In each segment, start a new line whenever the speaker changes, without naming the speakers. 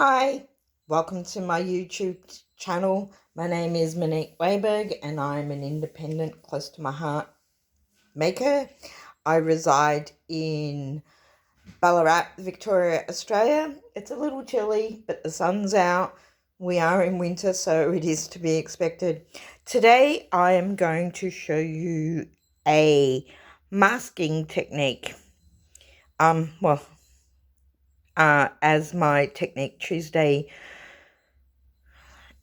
Hi, welcome to my YouTube channel. My name is Monique Weiberg and I'm an independent, close to my heart maker. I reside in Ballarat, Victoria, Australia. It's a little chilly, but the sun's out. We are in winter, so it is to be expected. Today, I am going to show you a masking technique. As my Technique Tuesday,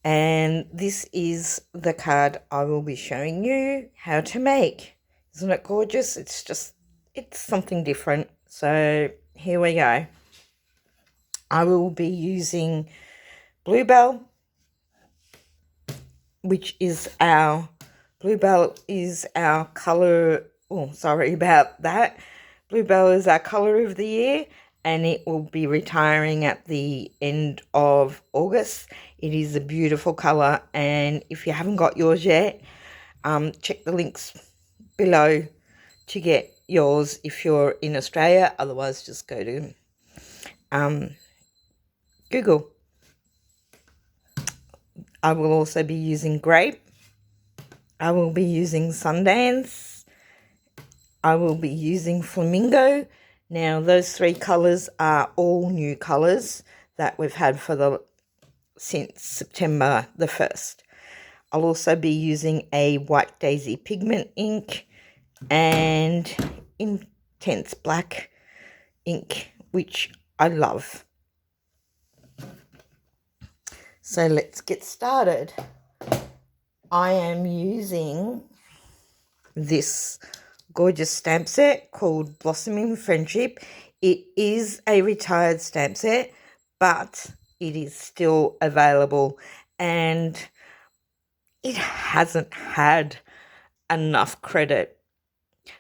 and this is the card I will be showing you how to make. Isn't it gorgeous? It's something different. So here we go. I will be using Bluebell, Bluebell is our color. Oh, sorry about that. Bluebell is our color of the year, and it will be retiring at the end of August. It is a beautiful color, and if you haven't got yours yet, check the links below to get yours if you're in Australia. Otherwise, just go to Google. I will also be using grape. I will be using Sundance. I will be using Flamingo. Now, those three colours are all new colours that we've had since September the 1st. I'll also be using a White Daisy pigment ink and Intense Black ink, which I love. So let's get started. I am using this gorgeous stamp set called Blossoming Friendship. It is a retired stamp set, but it is still available, and it hasn't had enough credit,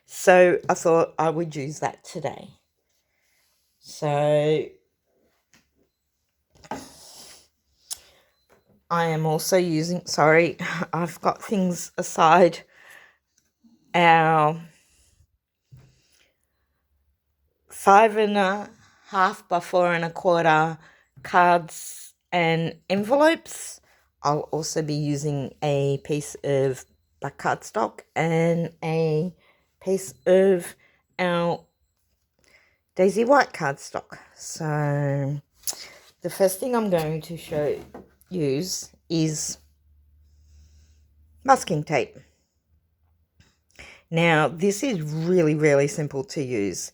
so I thought I would use that today. So I am also using, sorry, I've got things aside, our 5.5 by 4.25 cards and envelopes. I'll also be using a piece of black cardstock and a piece of our Daisy White cardstock. So the first thing I'm going to use is masking tape. Now, this is really, really simple to use.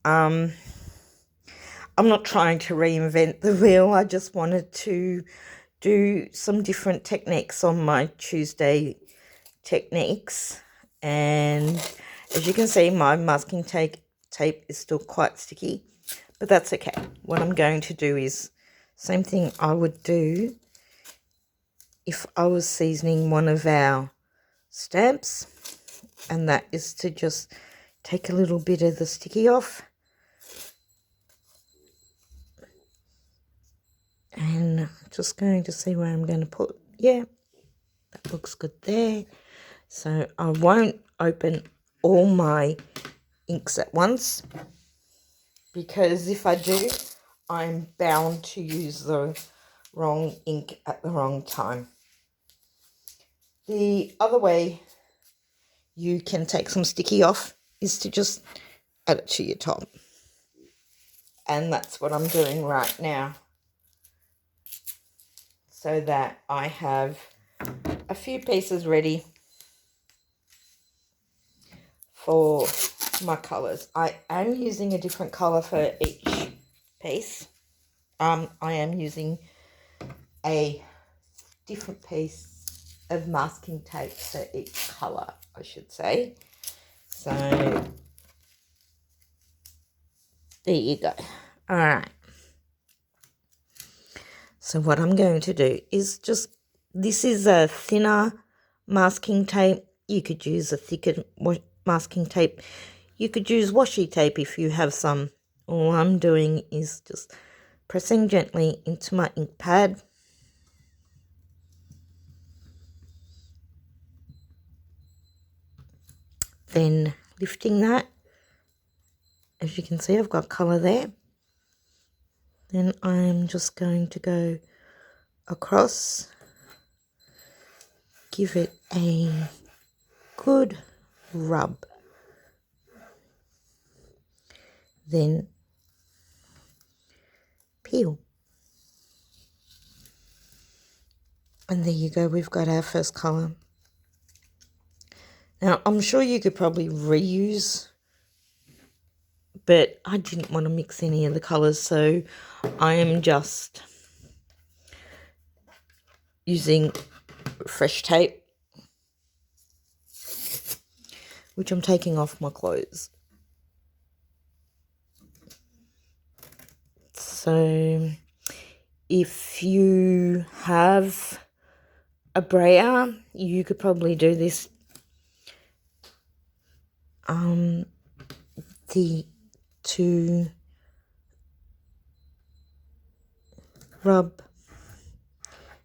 I'm not trying to reinvent the wheel. I just wanted to do some different techniques on my Tuesday techniques. And as you can see, my masking tape is still quite sticky, but that's okay. What I'm going to do is same thing I would do if I was seasoning one of our stamps, and that is to just take a little bit of the sticky off. And just going to see where I'm going to put, yeah, that looks good there. So I won't open all my inks at once, because if I do, I'm bound to use the wrong ink at the wrong time. The other way you can take some sticky off is to just add it to your top. And that's what I'm doing right now, so that I have a few pieces ready for my colours. I am using a different colour for each piece. I am using a different piece of masking tape for each colour, I should say. So there you go. All right. So what I'm going to do is this is a thinner masking tape. You could use a thicker masking tape. You could use washi tape if you have some. All I'm doing is just pressing gently into my ink pad. Then lifting that. As you can see, I've got colour there. Then I'm just going to go across, give it a good rub. Then peel. And there you go, we've got our first colour. Now, I'm sure you could probably reuse, but I didn't want to mix any of the colours, so I am just using fresh tape, which I'm taking off my clothes. So if you have a brayer, you could probably do this to rub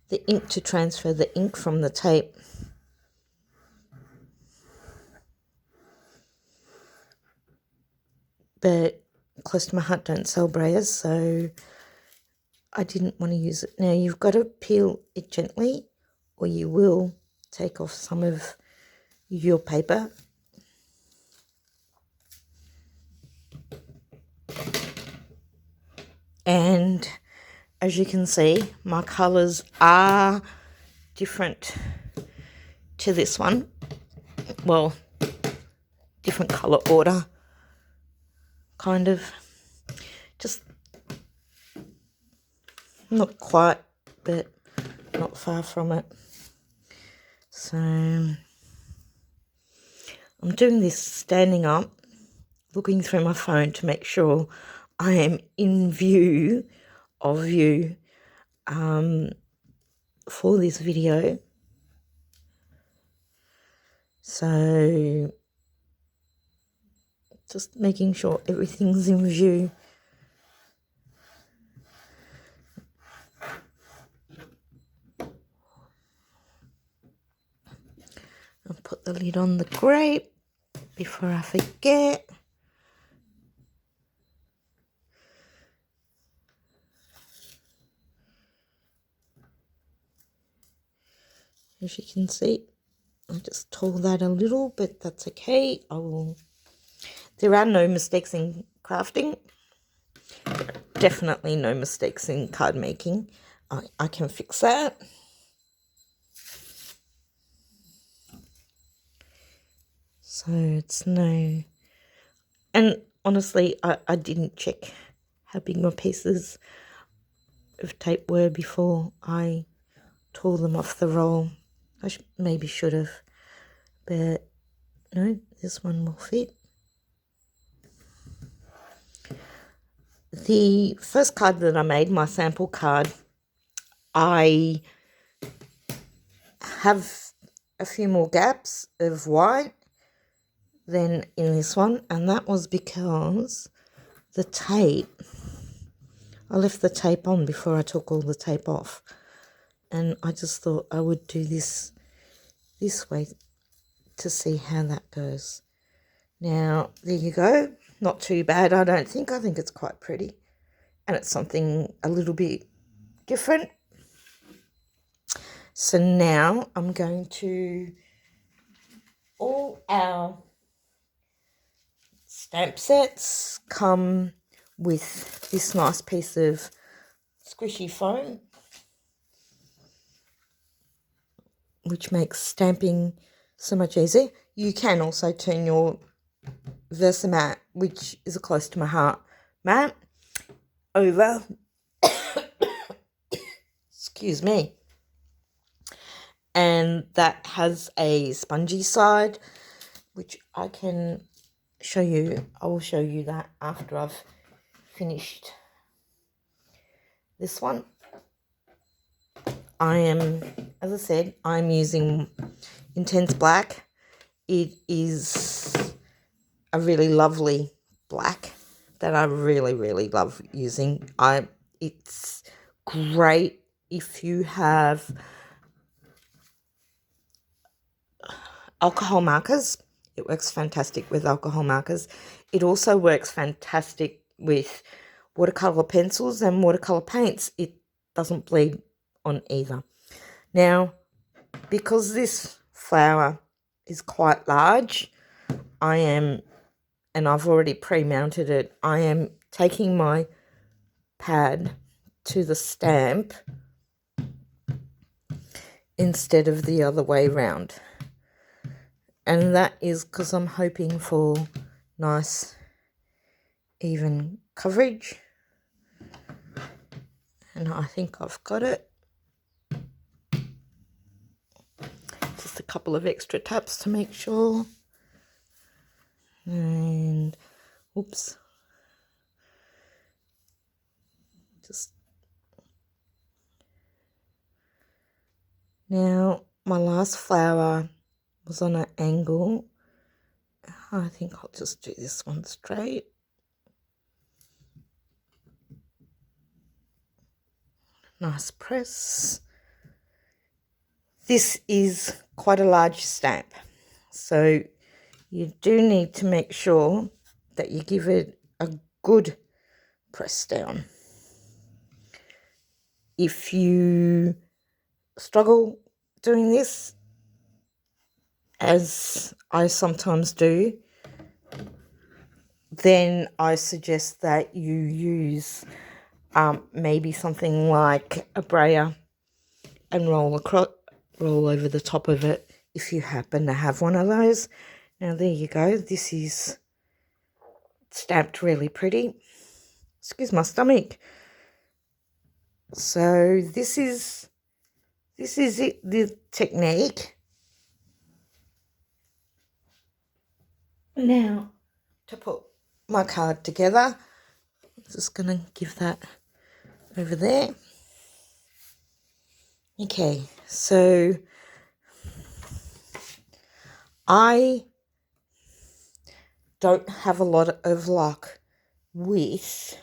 the ink, to transfer the ink from the tape. But close to my heart don't sell brayers, so I didn't want to use it. Now you've got to peel it gently or you will take off some of your paper. And as you can see, my colours are different to this one. Well, different colour order, kind of. Just not quite, but not far from it. So I'm doing this standing up, looking through my phone to make sure I am in view of you for this video. So just making sure everything's in view. I'll put the lid on the grape before I forget. As you can see, I just tore that a little, but that's okay. There are no mistakes in crafting. Definitely no mistakes in card making. I can fix that. So it's no... And honestly, I didn't check how big my pieces of tape were before I tore them off the roll. I maybe should have, but no, this one will fit. The first card that I made, my sample card, I have a few more gaps of white than in this one, and that was because the tape, I left the tape on before I took all the tape off, and I just thought I would do this way to see how that goes. Now, there you go. Not too bad, I don't think. I think it's quite pretty. And it's something a little bit different. So now I'm going to... All our stamp sets come with this nice piece of squishy foam, which makes stamping so much easier. You can also turn your Versamat, which is close to my heart, mat, over, excuse me, and that has a spongy side, which I can show you. I will show you that after I've finished this one. I am, as I said, I'm using Intense Black. It is a really lovely black that I really, really love using. It's great if you have alcohol markers. It works fantastic with alcohol markers. It also works fantastic with watercolour pencils and watercolour paints, it doesn't bleed on either. Now, because this flower is quite large, and I've already pre-mounted it, I am taking my pad to the stamp instead of the other way round. And that is because I'm hoping for nice even coverage. And I think I've got it. Just a couple of extra taps to make sure. And oops. Just now my last flower was on an angle. I think I'll just do this one straight. Nice press. This is quite a large stamp, so you do need to make sure that you give it a good press down. If you struggle doing this, as I sometimes do, then I suggest that you use maybe something like a brayer and roll over the top of it if you happen to have one of those. Now there you go. This is stamped really pretty. Excuse my stomach. So this is it, the technique. Now to put my card together, I'm just going to give that over there. Okay, so I don't have a lot of luck with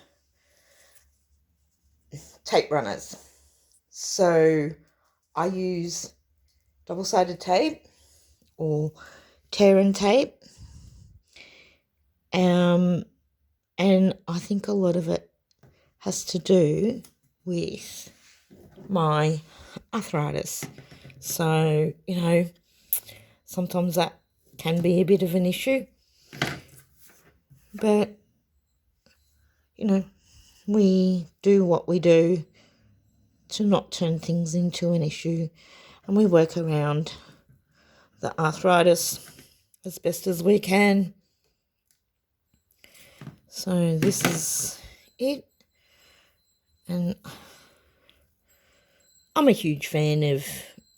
tape runners, so I use double-sided tape or tear and tape, and I think a lot of it has to do with my arthritis. So, you know, sometimes that can be a bit of an issue, but, you know, we do what we do to not turn things into an issue, and we work around the arthritis as best as we can. So this is it, and I'm a huge fan of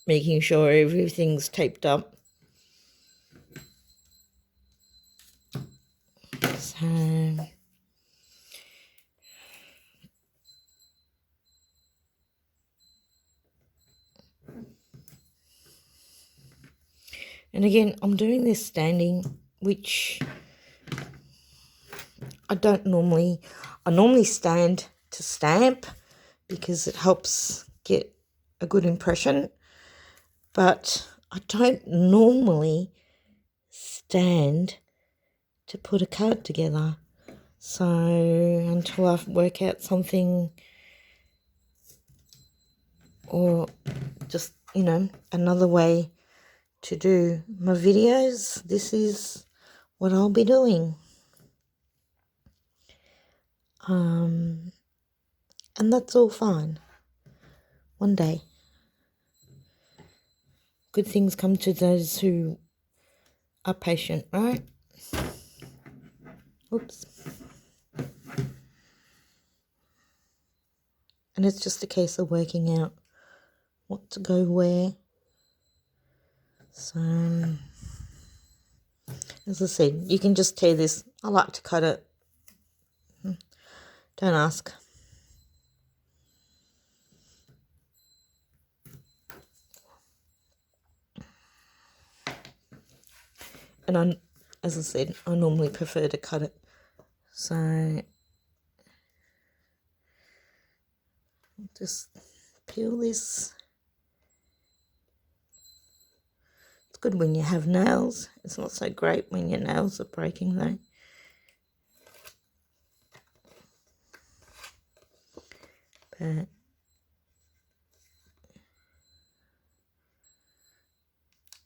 making sure everything's taped up. So and again, I'm doing this standing, which I normally stand to stamp because it helps get a good impression, but I don't normally stand to put a card together. So until I work out something, or just, you know, another way to do my videos, this is what I'll be doing. And that's all fine. One day, good things come to those who are patient, right? Oops. And it's just a case of working out what to go where. So, as I said, you can just tear this. I like to cut it. Don't ask. And as I said, I normally prefer to cut it. So just peel this. It's good when you have nails. It's not so great when your nails are breaking though. but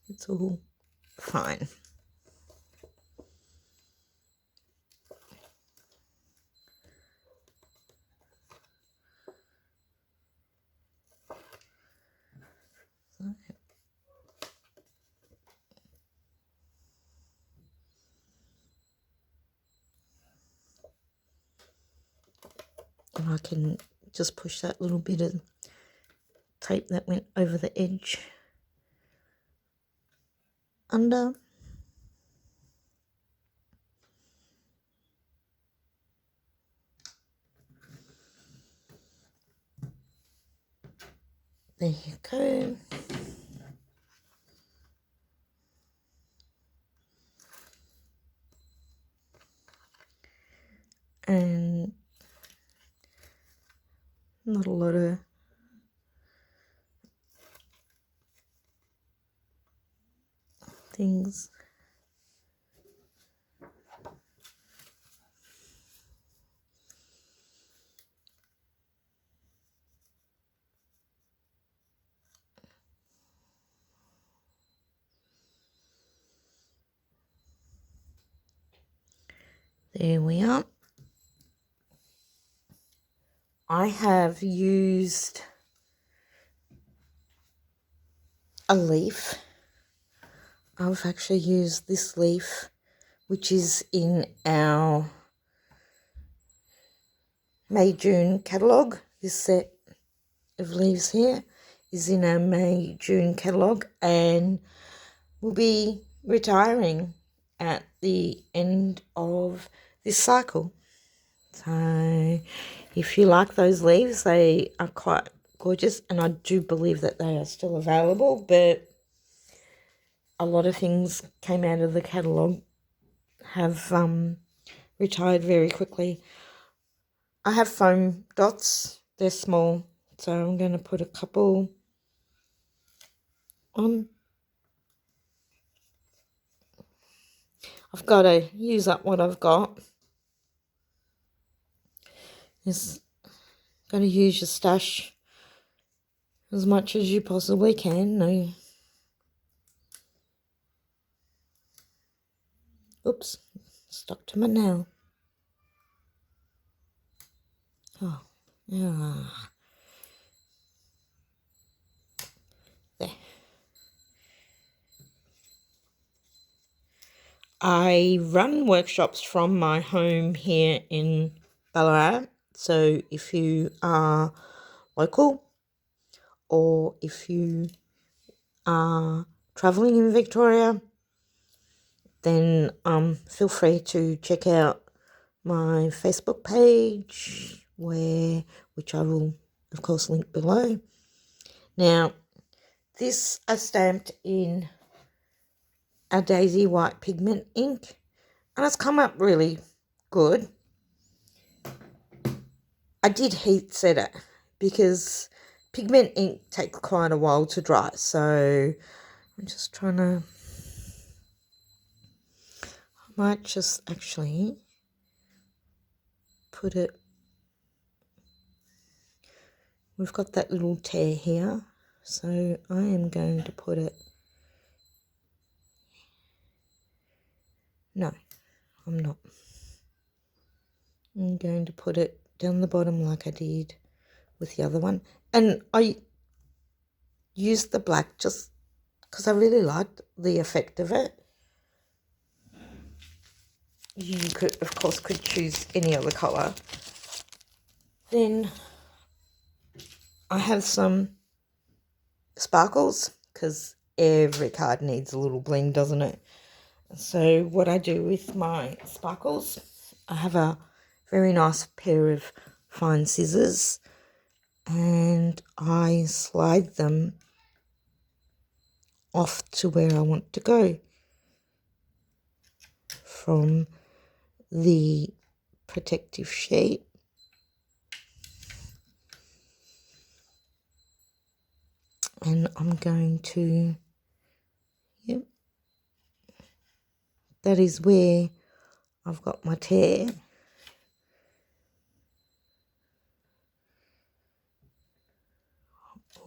it's all fine. And I can just push that little bit of tape that went over the edge under. There you go. And not a lot of things. There we are. I have used a leaf. I've actually used this leaf, which is in our May-June catalogue. This set of leaves here is in our May-June catalogue and will be retiring at the end of this cycle. So if you like those leaves, they are quite gorgeous, and I do believe that they are still available, but a lot of things came out of the catalogue have retired very quickly. I have foam dots. They're small, so I'm going to put a couple on. I've got to use up what I've got. Just got to use your stash as much as you possibly can. No. Oops, stuck to my nail. Oh, yeah. There. I run workshops from my home here in Ballarat. So if you are local or if you are travelling in Victoria, then feel free to check out my Facebook page, which I will, of course, link below. Now, this I stamped in a Daisy White pigment ink, and it's come up really good. I did heat set it because pigment ink takes quite a while to dry, so I'm just trying to, I might just actually put it, we've got that little tear here, so I am going to put it, no, I'm not. I'm going to put it down the bottom like I did with the other one. And I used the black just because I really liked the effect of it. You could, of course, choose any other colour. Then I have some sparkles because every card needs a little bling, doesn't it? So what I do with my sparkles, I have a very nice pair of fine scissors and I slide them off to where I want to go from the protective sheet. And I'm going to, yep, that is where I've got my tear.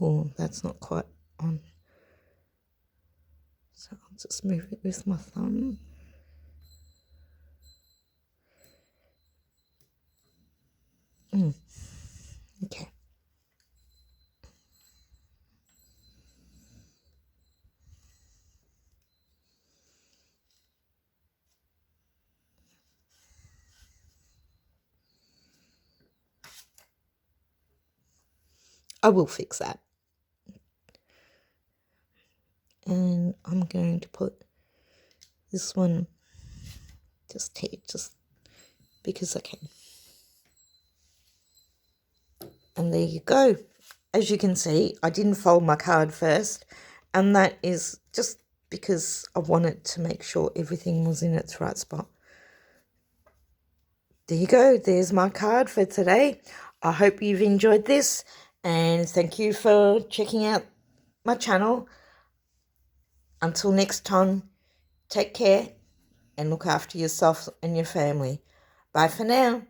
Oh, that's not quite on. So I'll just move it with my thumb. Okay. I will fix that. And I'm going to put this one just here, just because I can. And there you go. As you can see, I didn't fold my card first, and that is just because I wanted to make sure everything was in its right spot. There you go. There's my card for today. I hope you've enjoyed this, and thank you for checking out my channel. Until next time, take care and look after yourself and your family. Bye for now.